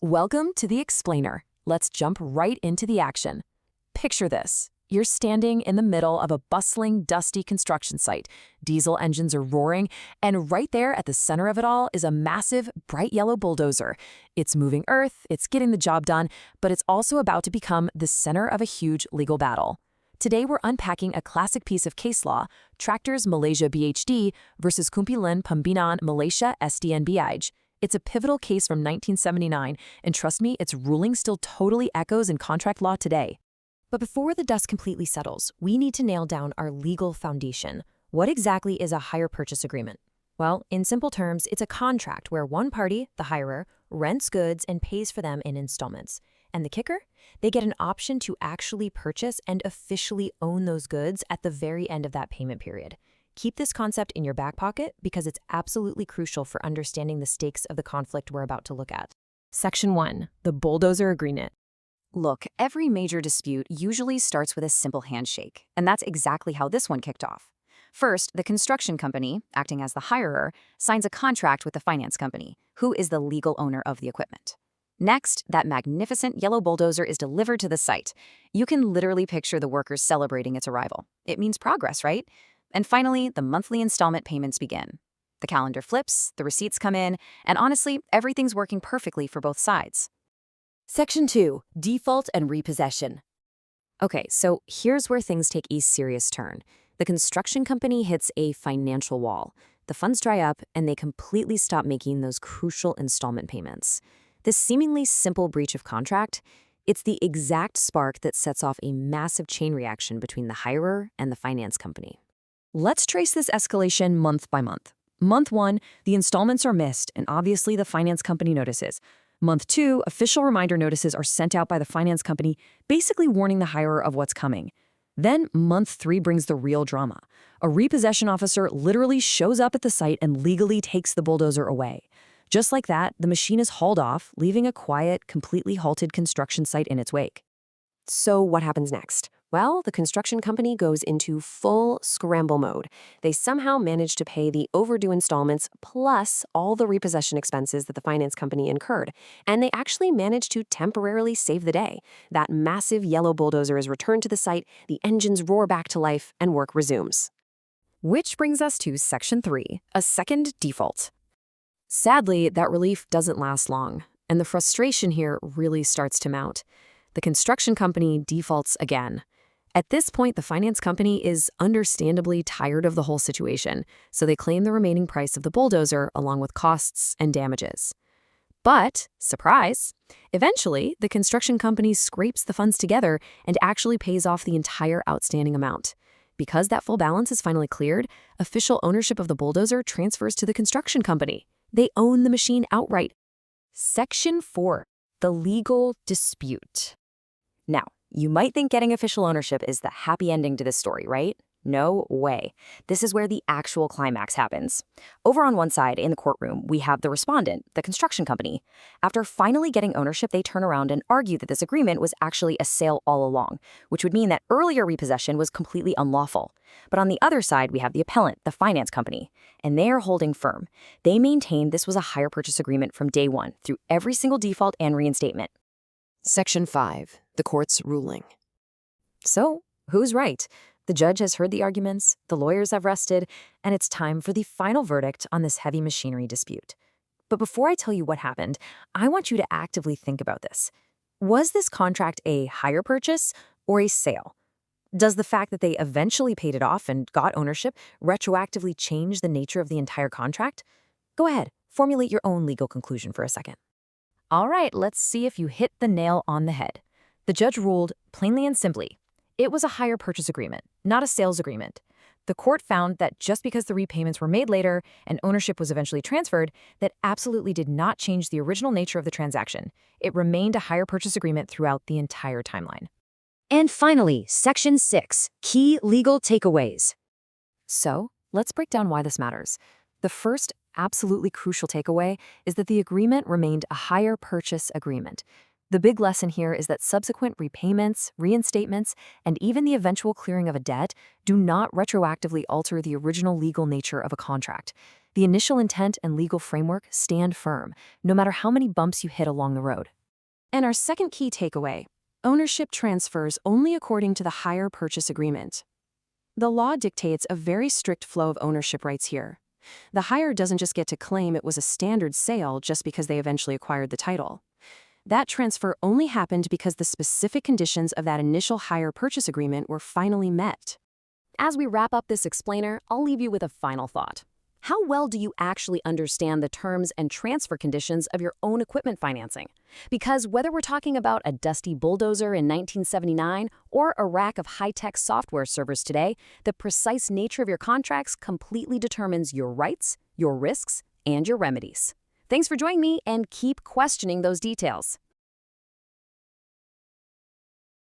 Welcome to the Explainer. Let's jump right into the action. Picture this. You're standing in the middle of a bustling, dusty construction site. Diesel engines are roaring, and right there at the center of it all is a massive, bright yellow bulldozer. It's moving earth, it's getting the job done, but it's also about to become the center of a huge legal battle. Today we're unpacking a classic piece of case law, Tractors Malaysia Bhd versus Kumpulan Pembinaan Malaysia Sdn. It's a pivotal case from 1979, and trust me, its ruling still totally echoes in contract law today. But before the dust completely settles, we need to nail down our legal foundation. What exactly is a hire purchase agreement? Well, in simple terms, it's a contract where one party, the hirer, rents goods and pays for them in installments. And the kicker? They get an option to actually purchase and officially own those goods at the very end of that payment period. Keep this concept in your back pocket because it's absolutely crucial for understanding the stakes of the conflict we're about to look at. Section 1. The Bulldozer Agreement. Look, every major dispute usually starts with a simple handshake, and that's exactly how this one kicked off. First, the construction company, acting as the hirer, signs a contract with the finance company, who is the legal owner of the equipment. Next, that magnificent yellow bulldozer is delivered to the site. You can literally picture the workers celebrating its arrival. It means progress, right? And finally, the monthly installment payments begin. The calendar flips, the receipts come in, and honestly, everything's working perfectly for both sides. Section 2. Default and Repossession. Okay, so here's where things take a serious turn. The construction company hits a financial wall. The funds dry up, and they completely stop making those crucial installment payments. This seemingly simple breach of contract, it's the exact spark that sets off a massive chain reaction between the hirer and the finance company. Let's trace this escalation month by month. Month 1, the installments are missed, and obviously the finance company notices. Month 2, official reminder notices are sent out by the finance company, basically warning the hirer of what's coming. Then month 3 brings the real drama. A repossession officer literally shows up at the site and legally takes the bulldozer away. Just like that, the machine is hauled off, leaving a quiet, completely halted construction site in its wake. So what happens next? Well, the construction company goes into full scramble mode. They somehow manage to pay the overdue installments plus all the repossession expenses that the finance company incurred. And they actually manage to temporarily save the day. That massive yellow bulldozer is returned to the site, the engines roar back to life, and work resumes. Which brings us to Section 3, a second default. Sadly, that relief doesn't last long, and the frustration here really starts to mount. The construction company defaults again. At this point, the finance company is understandably tired of the whole situation, so they claim the remaining price of the bulldozer along with costs and damages. But, surprise, eventually, the construction company scrapes the funds together and actually pays off the entire outstanding amount. Because that full balance is finally cleared, official ownership of the bulldozer transfers to the construction company. They own the machine outright. Section 4. The Legal Dispute. Now, you might think getting official ownership is the happy ending to this story, right? No way. This is where the actual climax happens. Over on one side, in the courtroom, we have the respondent, the construction company. After finally getting ownership, they turn around and argue that this agreement was actually a sale all along, which would mean that earlier repossession was completely unlawful. But on the other side, we have the appellant, the finance company, and they are holding firm. They maintain this was a hire purchase agreement from day one, through every single default and reinstatement. Section 5. The court's ruling. So, who's right? The judge has heard the arguments, the lawyers have rested, and it's time for the final verdict on this heavy machinery dispute. But before I tell you what happened, I want you to actively think about this. Was this contract a hire purchase or a sale? Does the fact that they eventually paid it off and got ownership retroactively change the nature of the entire contract? Go ahead, formulate your own legal conclusion for a second. All right, let's see if you hit the nail on the head. The judge ruled, plainly and simply, it was a hire purchase agreement, not a sales agreement. The court found that just because the repayments were made later and ownership was eventually transferred, that absolutely did not change the original nature of the transaction. It remained a hire purchase agreement throughout the entire timeline. And finally, Section 6, Key Legal Takeaways. So, let's break down why this matters. The first absolutely crucial takeaway is that the agreement remained a hire purchase agreement. The big lesson here is that subsequent repayments, reinstatements, and even the eventual clearing of a debt do not retroactively alter the original legal nature of a contract. The initial intent and legal framework stand firm, no matter how many bumps you hit along the road. And our second key takeaway: ownership transfers only according to the hire purchase agreement. The law dictates a very strict flow of ownership rights here. The hire doesn't just get to claim it was a standard sale just because they eventually acquired the title. That transfer only happened because the specific conditions of that initial hire purchase agreement were finally met. As we wrap up this explainer, I'll leave you with a final thought. How well do you actually understand the terms and transfer conditions of your own equipment financing? Because whether we're talking about a dusty bulldozer in 1979 or a rack of high-tech software servers today, the precise nature of your contracts completely determines your rights, your risks, and your remedies. Thanks for joining me, and keep questioning those details.